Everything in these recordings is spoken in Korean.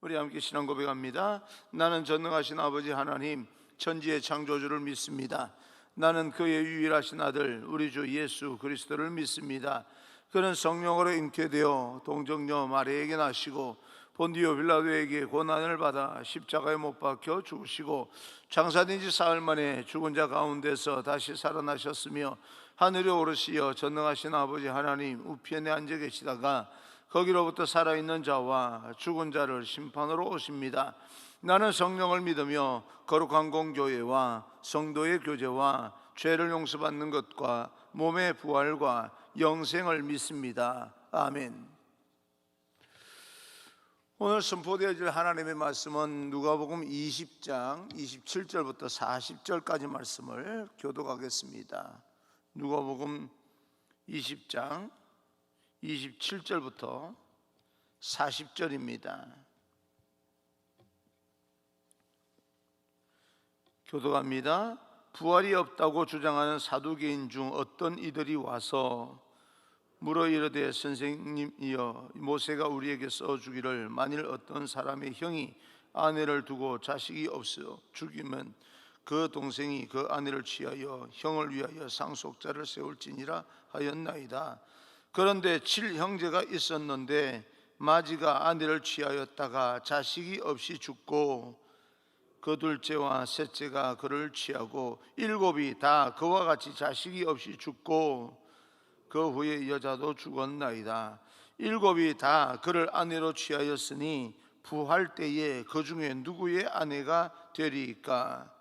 우리 함께 신앙 고백합니다. 나는 전능하신 아버지 하나님, 천지의 창조주를 믿습니다. 나는 그의 유일하신 아들 우리 주 예수 그리스도를 믿습니다. 그는 성령으로 잉태되어 동정녀 마리아에게 나시고 본디오 빌라도에게 고난을 받아 십자가에 못 박혀 죽으시고 장사된 지 사흘 만에 죽은 자 가운데서 다시 살아나셨으며 하늘에 오르시어 전능하신 아버지 하나님 우편에 앉아 계시다가 거기로부터 살아있는 자와 죽은 자를 심판으로 오십니다. 나는 성령을 믿으며 거룩한 공교회와 성도의 교제와 죄를 용서받는 것과 몸의 부활과 영생을 믿습니다. 아멘. 오늘 선포되어질 하나님의 말씀은 누가복음 20장 27절부터 40절까지 말씀을 교독하겠습니다. 누가복음 20장 27절부터 40절입니다. 교독합니다. 부활이 없다고 주장하는 사두개인 중 어떤 이들이 와서 물어 이르되 선생님이여 모세가 우리에게 써주기를 만일 어떤 사람의 형이 아내를 두고 자식이 없어 죽이면 그 동생이 그 아내를 취하여 형을 위하여 상속자를 세울지니라 하였나이다. 그런데 7형제가 있었는데 마지가 아내를 취하였다가 자식이 없이 죽고 그 둘째와 셋째가 그를 취하고 7이 다 그와 같이 자식이 없이 죽고 그 후에 여자도 죽었나이다. 7이 다 그를 아내로 취하였으니 부활 때에 그 중에 누구의 아내가 되리이까?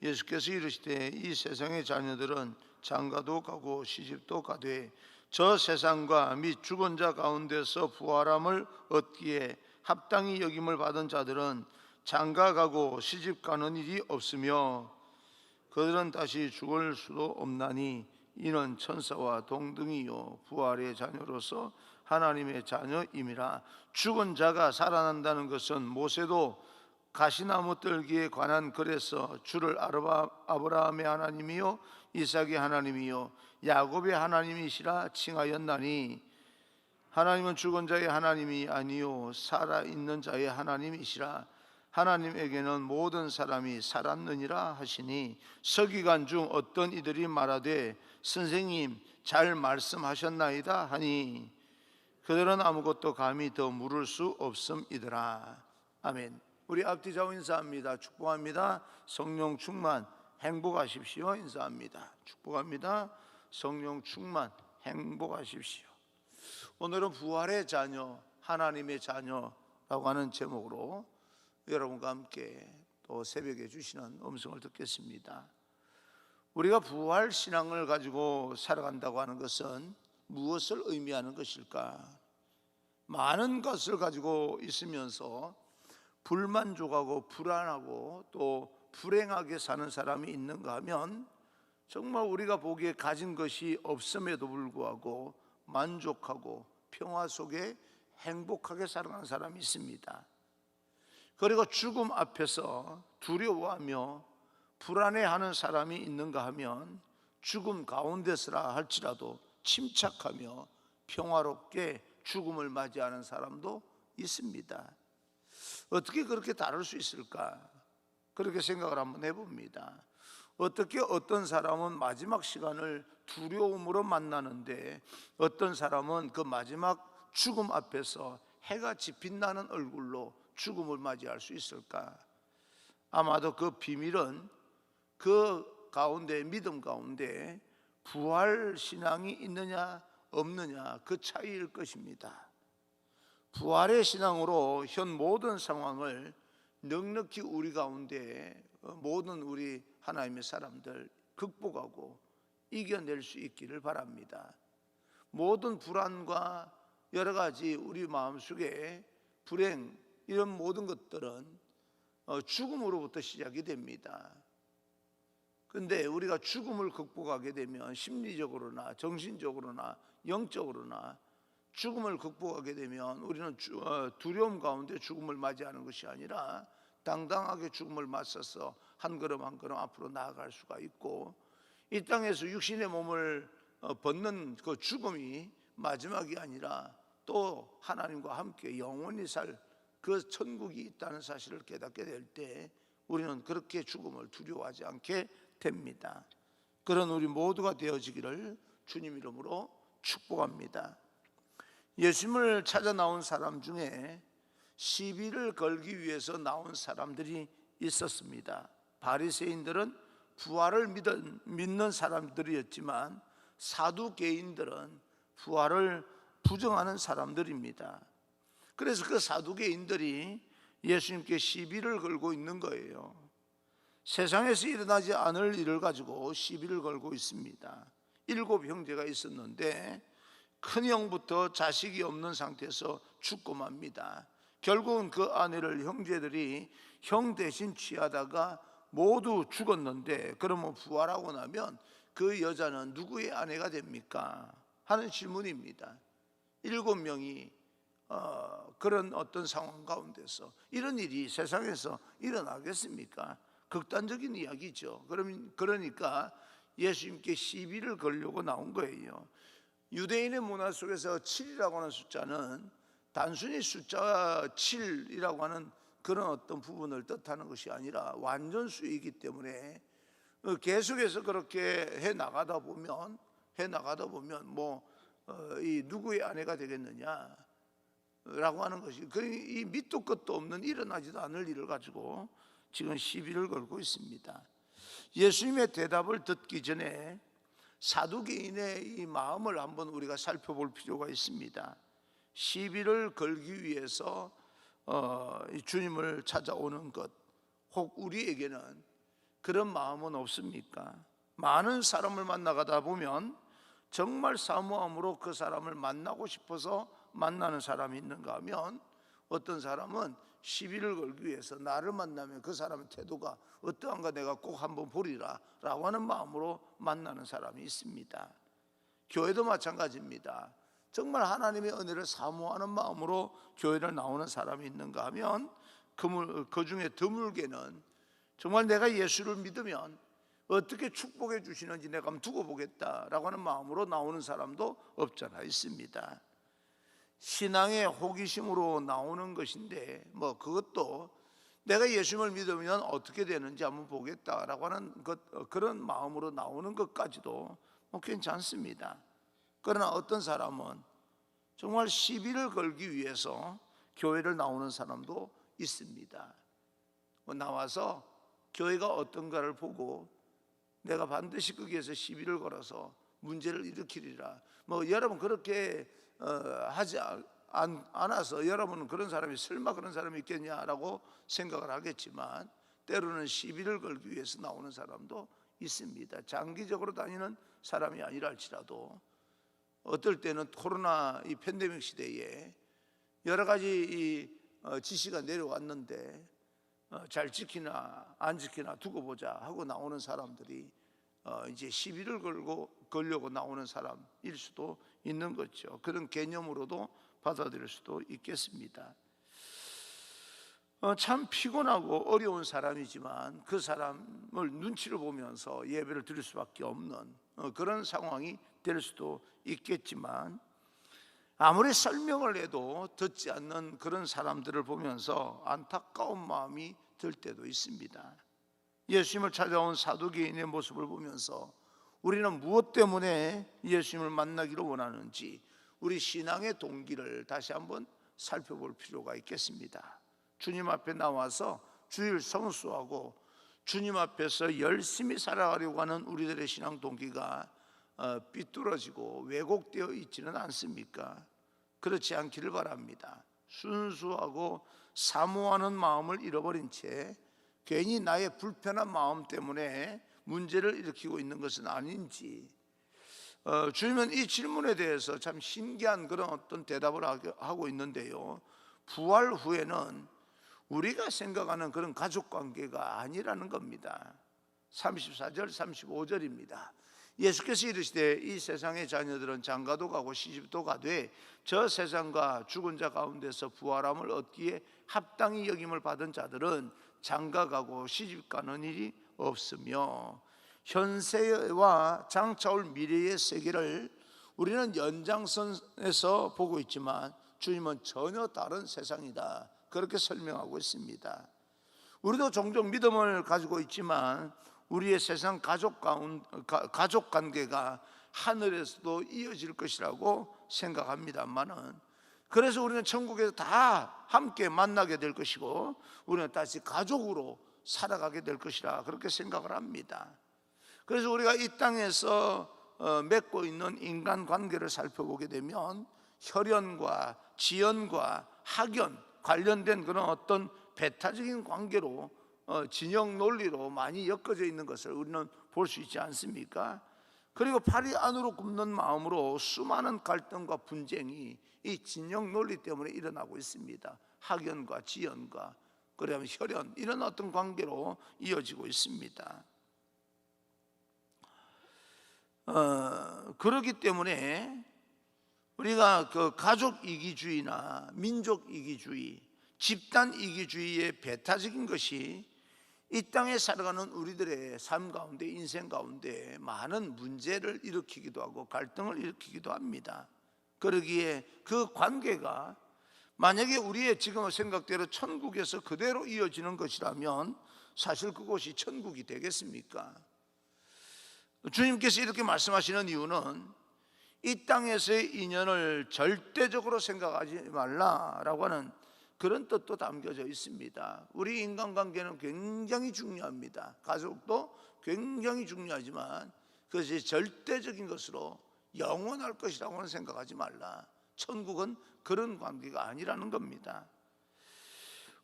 예수께서 이르시되 이 세상의 자녀들은 장가도 가고 시집도 가되 저 세상과 및 죽은 자 가운데서 부활함을 얻기에 합당히 여김을 받은 자들은 장가 가고 시집 가는 일이 없으며 그들은 다시 죽을 수도 없나니 이는 천사와 동등이요 부활의 자녀로서 하나님의 자녀임이라. 죽은 자가 살아난다는 것은 모세도 가시나무 떨기에 관한 글에서 주를 아브라함의 하나님이요 이삭의 하나님이요 야곱의 하나님이시라 칭하였나니 하나님은 죽은 자의 하나님이 아니요 살아있는 자의 하나님이시라. 하나님에게는 모든 사람이 살았느니라 하시니 서기관 중 어떤 이들이 말하되 선생님 잘 말씀하셨나이다 하니 그들은 아무것도 감히 더 물을 수 없음이더라. 아멘. 우리 앞뒤 좌우 인사합니다. 축복합니다. 성령 충만 행복하십시오. 인사합니다. 축복합니다. 성령 충만 행복하십시오. 오늘은 부활의 자녀, 하나님의 자녀라고 하는 제목으로 여러분과 함께 또 새벽에 주시는 음성을 듣겠습니다. 우리가 부활 신앙을 가지고 살아간다고 하는 것은 무엇을 의미하는 것일까? 많은 것을 가지고 있으면서 불만족하고 불안하고 또 불행하게 사는 사람이 있는가 하면 정말 우리가 보기에 가진 것이 없음에도 불구하고 만족하고 평화 속에 행복하게 살아가는 사람이 있습니다. 그리고 죽음 앞에서 두려워하며 불안해하는 사람이 있는가 하면 죽음 가운데서라 할지라도 침착하며 평화롭게 죽음을 맞이하는 사람도 있습니다. 어떻게 그렇게 다를 수 있을까? 그렇게 생각을 한번 해봅니다. 어떻게 어떤 사람은 마지막 시간을 두려움으로 만나는데 어떤 사람은 그 마지막 죽음 앞에서 해같이 빛나는 얼굴로 죽음을 맞이할 수 있을까? 아마도 그 비밀은 그 가운데 믿음 가운데 부활 신앙이 있느냐 없느냐 그 차이일 것입니다. 부활의 신앙으로 현 모든 상황을 넉넉히 우리 가운데 모든 우리 하나님의 사람들 극복하고 이겨낼 수 있기를 바랍니다. 모든 불안과 여러 가지 우리 마음속에 불행 이런 모든 것들은 죽음으로부터 시작이 됩니다. 그런데 우리가 죽음을 극복하게 되면 심리적으로나 정신적으로나 영적으로나 죽음을 극복하게 되면 우리는 두려움 가운데 죽음을 맞이하는 것이 아니라 당당하게 죽음을 맞서서 한 걸음 한 걸음 앞으로 나아갈 수가 있고 이 땅에서 육신의 몸을 벗는 그 죽음이 마지막이 아니라 또 하나님과 함께 영원히 살 그 천국이 있다는 사실을 깨닫게 될 때 우리는 그렇게 죽음을 두려워하지 않게 됩니다. 그런 우리 모두가 되어지기를 주님 이름으로 축복합니다. 예수님을 찾아 나온 사람 중에 시비를 걸기 위해서 나온 사람들이 있었습니다. 바리새인들은 부활을 믿는 사람들이었지만 사두개인들은 부활을 부정하는 사람들입니다. 그래서 그 사두개인들이 예수님께 시비를 걸고 있는 거예요. 세상에서 일어나지 않을 일을 가지고 시비를 걸고 있습니다. 7 형제가 있었는데 큰형부터 자식이 없는 상태에서 죽고 맙니다. 결국은 그 아내를 형제들이 형 대신 취하다가 모두 죽었는데, 그러면 부활하고 나면 그 여자는 누구의 아내가 됩니까? 하는 질문입니다. 7명이 그런 어떤 상황 가운데서 이런 일이 세상에서 일어나겠습니까? 극단적인 이야기죠. 그러니까 예수님께 시비를 걸려고 나온 거예요. 유대인의 문화 속에서 7이라고 하는 숫자는 단순히 숫자 7이라고 하는 그런 어떤 부분을 뜻하는 것이 아니라 완전수이기 때문에 계속해서 그렇게 해 나가다 보면 이 누구의 아내가 되겠느냐라고 하는 것이, 이 밑도 끝도 없는 일어나지도 않을 일을 가지고 지금 시비를 걸고 있습니다. 예수님의 대답을 듣기 전에 사두개인의 이 마음을 한번 우리가 살펴볼 필요가 있습니다. 시비를 걸기 위해서 주님을 찾아오는 것, 혹 우리에게는 그런 마음은 없습니까? 많은 사람을 만나가다 보면 정말 사모함으로 그 사람을 만나고 싶어서 만나는 사람이 있는가 하면, 어떤 사람은 시비를 걸기 위해서 나를 만나면 그 사람의 태도가 어떠한가 내가 꼭 한번 보리라 라고 하는 마음으로 만나는 사람이 있습니다. 교회도 마찬가지입니다. 정말 하나님의 은혜를 사모하는 마음으로 교회를 나오는 사람이 있는가 하면 그 중에 드물게는 정말 내가 예수를 믿으면 어떻게 축복해 주시는지 내가 한번 두고 보겠다라고 하는 마음으로 나오는 사람도 없잖아 있습니다. 신앙의 호기심으로 나오는 것인데 그것도 내가 예수를 믿으면 어떻게 되는지 한번 보겠다라고 하는 그런 마음으로 나오는 것까지도 괜찮습니다. 그러나 어떤 사람은 정말 시비를 걸기 위해서 교회를 나오는 사람도 있습니다. 나와서 교회가 어떤가를 보고 내가 반드시 거기에서 시비를 걸어서 문제를 일으키리라. 여러분 그렇게 하지 않아서 여러분은 그런 사람이 설마 그런 사람이 있겠냐라고 생각을 하겠지만, 때로는 시비를 걸기 위해서 나오는 사람도 있습니다. 장기적으로 다니는 사람이 아니라 할지라도 어떨 때는 코로나 이 팬데믹 시대에 여러 가지 지시가 내려왔는데 잘 지키나 안 지키나 두고 보자 하고 나오는 사람들이 이제 시비를 걸려고 나오는 사람일 수도 있는 거죠. 그런 개념으로도 받아들일 수도 있겠습니다. 참 피곤하고 어려운 사람이지만 그 사람을 눈치를 보면서 예배를 드릴 수밖에 없는 그런 상황이 될 수도 있겠지만, 아무리 설명을 해도 듣지 않는 그런 사람들을 보면서 안타까운 마음이 들 때도 있습니다. 예수님을 찾아온 사두개인의 모습을 보면서 우리는 무엇 때문에 예수님을 만나기를 원하는지 우리 신앙의 동기를 다시 한번 살펴볼 필요가 있겠습니다. 주님 앞에 나와서 주일 성수하고 주님 앞에서 열심히 살아가려고 하는 우리들의 신앙 동기가 삐뚤어지고 왜곡되어 있지는 않습니까? 그렇지 않기를 바랍니다. 순수하고 사모하는 마음을 잃어버린 채 괜히 나의 불편한 마음 때문에 문제를 일으키고 있는 것은 아닌지, 주님은 이 질문에 대해서 참 신기한 그런 어떤 대답을 하고 있는데요, 부활 후에는 우리가 생각하는 그런 가족관계가 아니라는 겁니다. 34절 35절입니다 예수께서 이르시되 이 세상의 자녀들은 장가도 가고 시집도 가되 저 세상과 죽은 자 가운데서 부활함을 얻기에 합당히 여김을 받은 자들은 장가 가고 시집 가는 일이 없으며, 현세와 장차올 미래의 세계를 우리는 연장선에서 보고 있지만 주님은 전혀 다른 세상이다 그렇게 설명하고 있습니다. 우리도 종종 믿음을 가지고 있지만 우리의 세상 가족 관계가 하늘에서도 이어질 것이라고 생각합니다만은, 그래서 우리는 천국에서 다 함께 만나게 될 것이고 우리는 다시 가족으로 살아가게 될 것이라 그렇게 생각을 합니다. 그래서 우리가 이 땅에서 맺고 있는 인간관계를 살펴보게 되면 혈연과 지연과 학연 관련된 그런 어떤 배타적인 관계로 진영 논리로 많이 엮어져 있는 것을 우리는 볼 수 있지 않습니까? 그리고 팔이 안으로 굽는 마음으로 수많은 갈등과 분쟁이 이 진영 논리 때문에 일어나고 있습니다. 학연과 지연과 그러면 혈연, 이런 어떤 관계로 이어지고 있습니다. 그렇기 때문에 우리가 그 가족 이기주의나 민족 이기주의, 집단 이기주의의 배타적인 것이 이 땅에 살아가는 우리들의 삶 가운데, 인생 가운데 많은 문제를 일으키기도 하고 갈등을 일으키기도 합니다. 그러기에 그 관계가 만약에 우리의 지금의 생각대로 천국에서 그대로 이어지는 것이라면 사실 그곳이 천국이 되겠습니까? 주님께서 이렇게 말씀하시는 이유는 이 땅에서의 인연을 절대적으로 생각하지 말라라고 하는 그런 뜻도 담겨져 있습니다. 우리 인간관계는 굉장히 중요합니다. 가족도 굉장히 중요하지만 그것이 절대적인 것으로 영원할 것이라고는 생각하지 말라. 천국은 그런 관계가 아니라는 겁니다.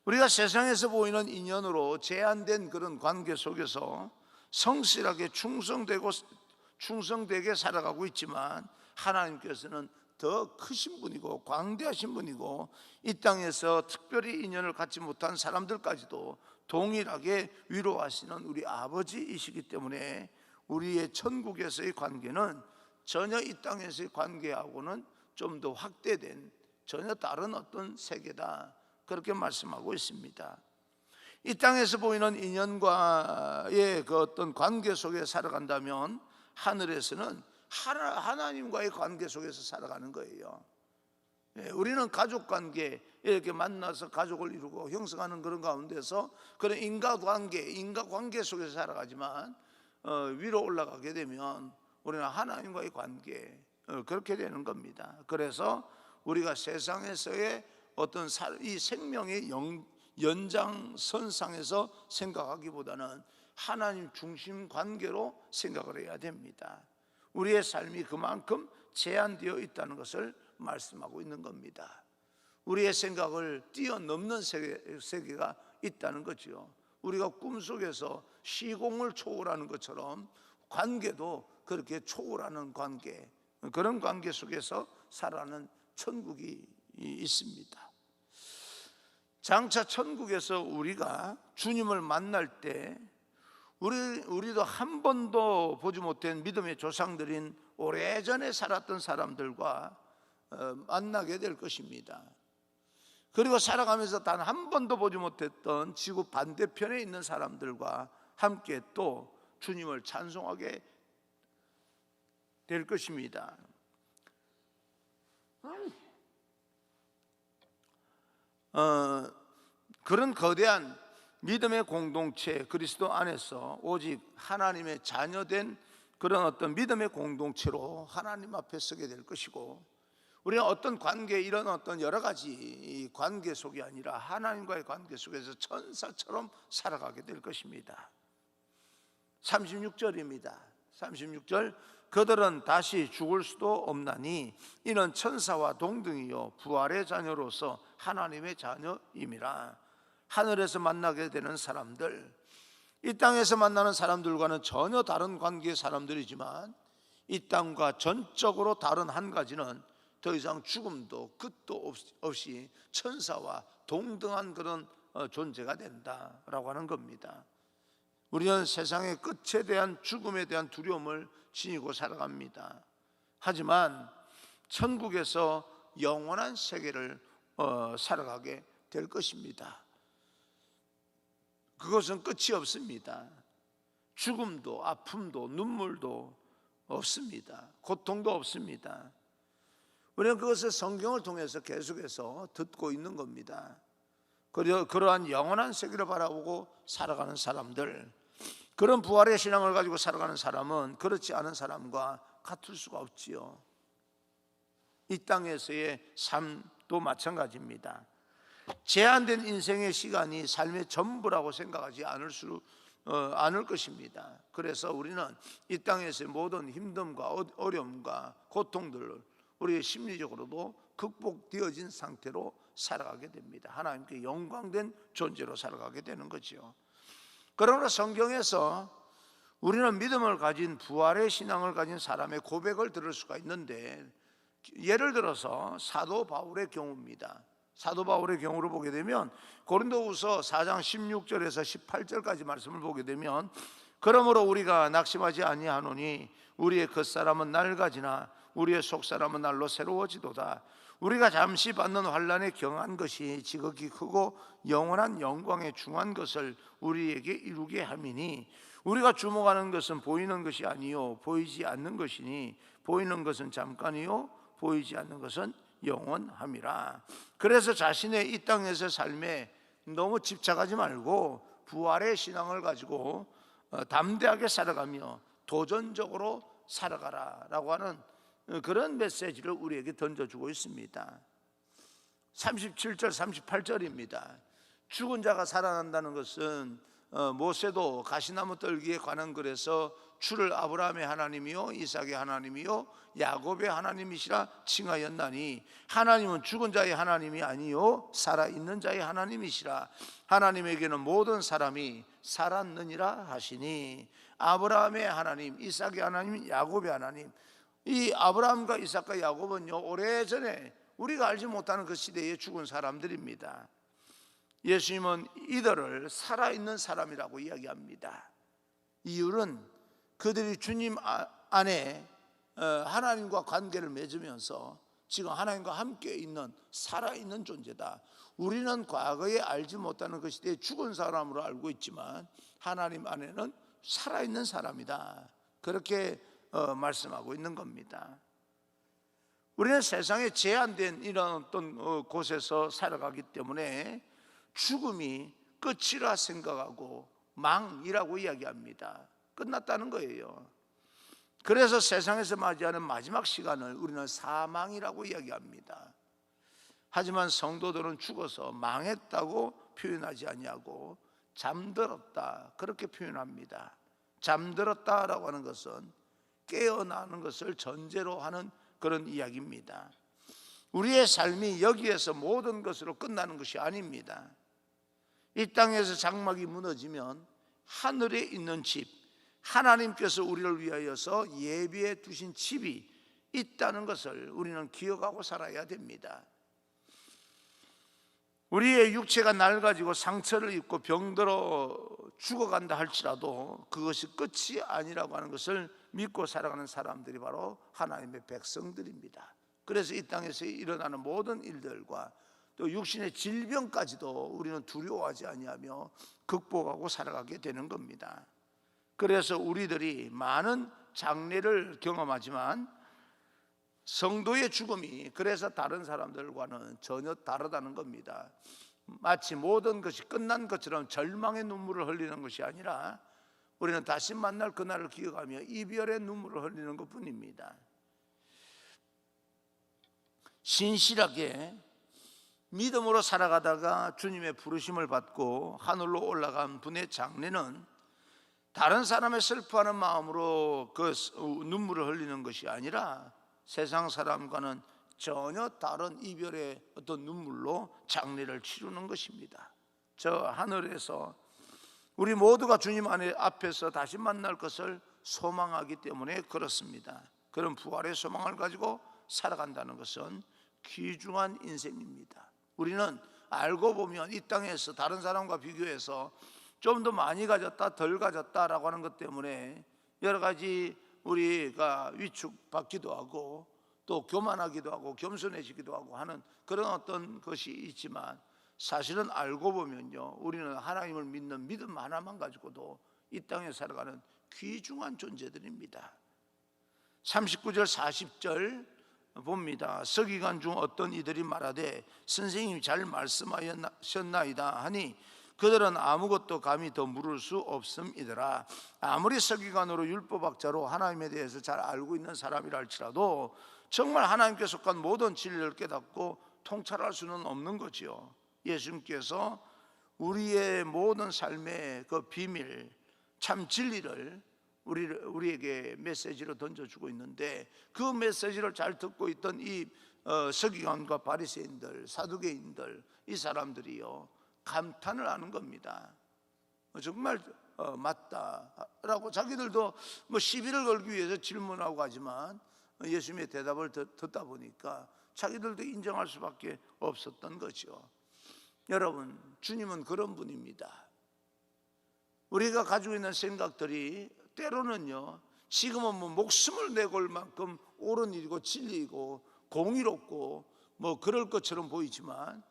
우리가 세상에서 보이는 인연으로 제한된 그런 관계 속에서 성실하게 충성되게 살아가고 있지만 하나님께서는 더 크신 분이고 광대하신 분이고 이 땅에서 특별히 인연을 갖지 못한 사람들까지도 동일하게 위로하시는 우리 아버지이시기 때문에 우리의 천국에서의 관계는 전혀 이 땅에서의 관계하고는 좀 더 확대된 전혀 다른 어떤 세계다, 그렇게 말씀하고 있습니다. 이 땅에서 보이는 인연과의 그 어떤 관계 속에 살아간다면 하늘에서는 하나님과의 관계 속에서 살아가는 거예요. 우리는 가족관계, 이렇게 만나서 가족을 이루고 형성하는 그런 가운데서 그런 인과관계 속에서 살아가지만 위로 올라가게 되면 우리는 하나님과의 관계, 그렇게 되는 겁니다. 그래서 우리가 세상에서의 어떤 이 생명의 연장선상에서 생각하기보다는 하나님 중심 관계로 생각을 해야 됩니다. 우리의 삶이 그만큼 제한되어 있다는 것을 말씀하고 있는 겁니다. 우리의 생각을 뛰어넘는 세계가 있다는 거죠. 우리가 꿈속에서 시공을 초월하는 것처럼 관계도 그렇게 초월하는 관계, 그런 관계 속에서 살아가는 천국이 있습니다. 장차 천국에서 우리가 주님을 만날 때 우리도 한 번도 보지 못한 믿음의 조상들인 오래전에 살았던 사람들과 만나게 될 것입니다. 그리고 살아가면서 단 한 번도 보지 못했던 지구 반대편에 있는 사람들과 함께 또 주님을 찬송하게 될 것입니다. 그런 거대한 믿음의 공동체, 그리스도 안에서 오직 하나님의 자녀된 그런 어떤 믿음의 공동체로 하나님 앞에 서게 될 것이고, 우리는 어떤 관계, 이런 어떤 여러 가지 관계 속이 아니라 하나님과의 관계 속에서 천사처럼 살아가게 될 것입니다. 36절입니다. 36절, 그들은 다시 죽을 수도 없나니 이는 천사와 동등이요 부활의 자녀로서 하나님의 자녀임이라. 하늘에서 만나게 되는 사람들, 이 땅에서 만나는 사람들과는 전혀 다른 관계의 사람들이지만 이 땅과 전적으로 다른 한 가지는 더 이상 죽음도 끝도 없이 천사와 동등한 그런 존재가 된다라고 하는 겁니다. 우리는 세상의 끝에 대한 죽음에 대한 두려움을 지니고 살아갑니다. 하지만 천국에서 영원한 세계를 살아가게 될 것입니다. 그것은 끝이 없습니다. 죽음도 아픔도 눈물도 없습니다. 고통도 없습니다. 우리는 그것을 성경을 통해서 계속해서 듣고 있는 겁니다. 그러한 영원한 세계를 바라보고 살아가는 사람들, 그런 부활의 신앙을 가지고 살아가는 사람은 그렇지 않은 사람과 같을 수가 없지요. 이 땅에서의 삶도 마찬가지입니다. 제한된 인생의 시간이 삶의 전부라고 생각하지 않을 것입니다. 그래서 우리는 이 땅에서의 모든 힘듦과 어려움과 고통들을 우리 심리적으로도 극복되어진 상태로 살아가게 됩니다. 하나님께 영광된 존재로 살아가게 되는 거죠. 그러나 성경에서 우리는 믿음을 가진 부활의 신앙을 가진 사람의 고백을 들을 수가 있는데, 예를 들어서 사도 바울의 경우입니다. 사도 바울의 경우를 보게 되면 고린도후서 4장 16절에서 18절까지 말씀을 보게 되면, 그러므로 우리가 낙심하지 아니하노니 우리의 겉사람은 낡아지나 우리의 속사람은 날로 새로워지도다. 우리가 잠시 받는 환난에 경한 것이 지극히 크고 영원한 영광에 중한 것을 우리에게 이루게 함이니, 우리가 주목하는 것은 보이는 것이 아니요 보이지 않는 것이니, 보이는 것은 잠깐이요 보이지 않는 것은 영원함이라. 그래서 자신의 이 땅에서 삶에 너무 집착하지 말고 부활의 신앙을 가지고 담대하게 살아가며 도전적으로 살아가라라고 하는 그런 메시지를 우리에게 던져주고 있습니다. 37절 38절입니다. 죽은 자가 살아난다는 것은 모세도 가시나무 떨기에 관한 글에서 주를 아브라함의 하나님이요 이삭의 하나님이요 야곱의 하나님이시라 칭하였나니, 하나님은 죽은 자의 하나님이 아니요 살아있는 자의 하나님이시라. 하나님에게는 모든 사람이 살았느니라 하시니, 아브라함의 하나님, 이삭의 하나님, 야곱의 하나님. 이 아브라함과 이삭과 야곱은요, 오래전에 우리가 알지 못하는 그 시대에 죽은 사람들입니다. 예수님은 이들을 살아있는 사람이라고 이야기합니다. 이유는 그들이 주님 안에 하나님과 관계를 맺으면서 지금 하나님과 함께 있는 살아있는 존재다. 우리는 과거에 알지 못하는 그 시대에 죽은 사람으로 알고 있지만 하나님 안에는 살아있는 사람이다. 그렇게 말씀하고 있는 겁니다. 우리는 세상에 제한된 이런 어떤 곳에서 살아가기 때문에 죽음이 끝이라 생각하고 망이라고 이야기합니다. 끝났다는 거예요. 그래서 세상에서 맞이하는 마지막 시간을 우리는 사망이라고 이야기합니다. 하지만 성도들은 죽어서 망했다고 표현하지 아니하고 잠들었다 그렇게 표현합니다. 잠들었다라고 하는 것은 깨어나는 것을 전제로 하는 그런 이야기입니다. 우리의 삶이 여기에서 모든 것으로 끝나는 것이 아닙니다. 이 땅에서 장막이 무너지면 하늘에 있는 집, 하나님께서 우리를 위하여서 예비해 두신 집이 있다는 것을 우리는 기억하고 살아야 됩니다. 우리의 육체가 낡아지고 상처를 입고 병들어 죽어간다 할지라도 그것이 끝이 아니라고 하는 것을 믿고 살아가는 사람들이 바로 하나님의 백성들입니다. 그래서 이 땅에서 일어나는 모든 일들과 또 육신의 질병까지도 우리는 두려워하지 아니하며 극복하고 살아가게 되는 겁니다. 그래서 우리들이 많은 장례를 경험하지만 성도의 죽음이 그래서 다른 사람들과는 전혀 다르다는 겁니다. 마치 모든 것이 끝난 것처럼 절망의 눈물을 흘리는 것이 아니라 우리는 다시 만날 그날을 기억하며 이별의 눈물을 흘리는 것뿐입니다. 신실하게 믿음으로 살아가다가 주님의 부르심을 받고 하늘로 올라간 분의 장례는 다른 사람의 슬퍼하는 마음으로 그 눈물을 흘리는 것이 아니라 세상 사람과는 전혀 다른 이별의 어떤 눈물로 장례를 치르는 것입니다. 저 하늘에서 우리 모두가 주님 안에 앞에서 다시 만날 것을 소망하기 때문에 그렇습니다. 그런 부활의 소망을 가지고 살아간다는 것은 귀중한 인생입니다. 우리는 알고 보면 이 땅에서 다른 사람과 비교해서 좀 더 많이 가졌다 덜 가졌다라고 하는 것 때문에 여러 가지 우리가 위축받기도 하고 또 교만하기도 하고 겸손해지기도 하고 하는 그런 어떤 것이 있지만, 사실은 알고 보면요, 우리는 하나님을 믿는 믿음 하나만 가지고도 이 땅에 살아가는 귀중한 존재들입니다. 39절 40절 봅니다. 서기관 중 어떤 이들이 말하되 선생님이 잘 말씀하셨나이다 하니 그들은 아무것도 감히 더 물을 수 없음이더라. 아무리 서기관으로 율법학자로 하나님에 대해서 잘 알고 있는 사람이라 할지라도 정말 하나님께 속한 모든 진리를 깨닫고 통찰할 수는 없는 거지요. 예수님께서 우리의 모든 삶의 그 비밀, 참 진리를 우리에게 메시지로 던져주고 있는데, 그 메시지를 잘 듣고 있던 이 서기관과 바리새인들, 사두개인들, 이 사람들이요 감탄을 하는 겁니다. 정말 맞다라고 자기들도 뭐 시비를 걸기 위해서 질문하고 하지만 예수님의 대답을 듣다 보니까 자기들도 인정할 수밖에 없었던 거죠. 여러분, 주님은 그런 분입니다. 우리가 가지고 있는 생각들이 때로는요, 지금은 뭐 목숨을 내걸 만큼 옳은 일이고 진리이고 공의롭고 뭐 그럴 것처럼 보이지만,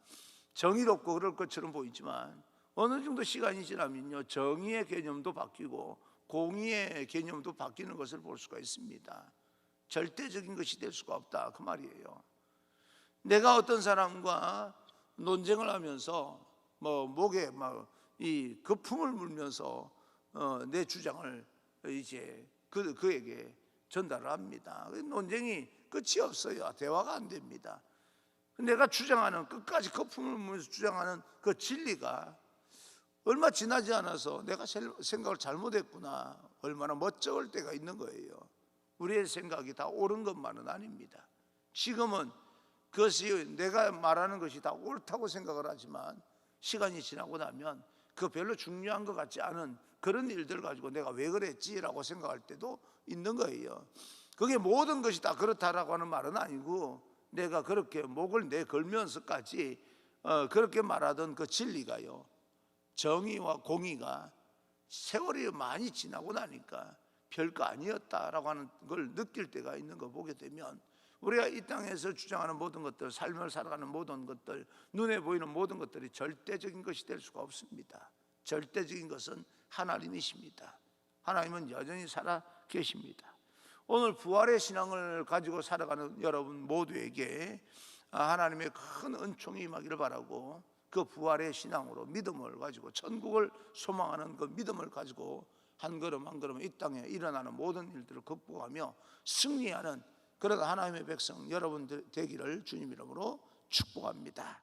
정의롭고 그럴 것처럼 보이지만 어느 정도 시간이 지나면요 정의의 개념도 바뀌고 공의의 개념도 바뀌는 것을 볼 수가 있습니다. 절대적인 것이 될 수가 없다 그 말이에요. 내가 어떤 사람과 논쟁을 하면서 뭐 목에 막 이 거품을 물면서 내 주장을 이제 그에게 전달을 합니다. 논쟁이 끝이 없어요. 대화가 안 됩니다. 내가 주장하는, 끝까지 거품을 물면서 주장하는 그 진리가 얼마 지나지 않아서 내가 생각을 잘못했구나, 얼마나 멋쩍을 때가 있는 거예요. 우리의 생각이 다 옳은 것만은 아닙니다. 지금은 그것이, 내가 말하는 것이 다 옳다고 생각을 하지만 시간이 지나고 나면 그 별로 중요한 것 같지 않은 그런 일들 가지고 내가 왜 그랬지라고 생각할 때도 있는 거예요. 그게 모든 것이 다 그렇다라고 하는 말은 아니고, 내가 그렇게 목을 내걸면서까지 그렇게 말하던 그 진리가요, 정의와 공의가 세월이 많이 지나고 나니까 별거 아니었다라고 하는 걸 느낄 때가 있는 거 보게 되면, 우리가 이 땅에서 주장하는 모든 것들, 삶을 살아가는 모든 것들, 눈에 보이는 모든 것들이 절대적인 것이 될 수가 없습니다. 절대적인 것은 하나님이십니다. 하나님은 여전히 살아 계십니다. 오늘 부활의 신앙을 가지고 살아가는 여러분 모두에게 하나님의 큰 은총이 임하기를 바라고, 그 부활의 신앙으로 믿음을 가지고 천국을 소망하는 그 믿음을 가지고 한 걸음 한 걸음 이 땅에 일어나는 모든 일들을 극복하며 승리하는 그런 하나님의 백성 여러분들 되기를 주님 이름으로 축복합니다.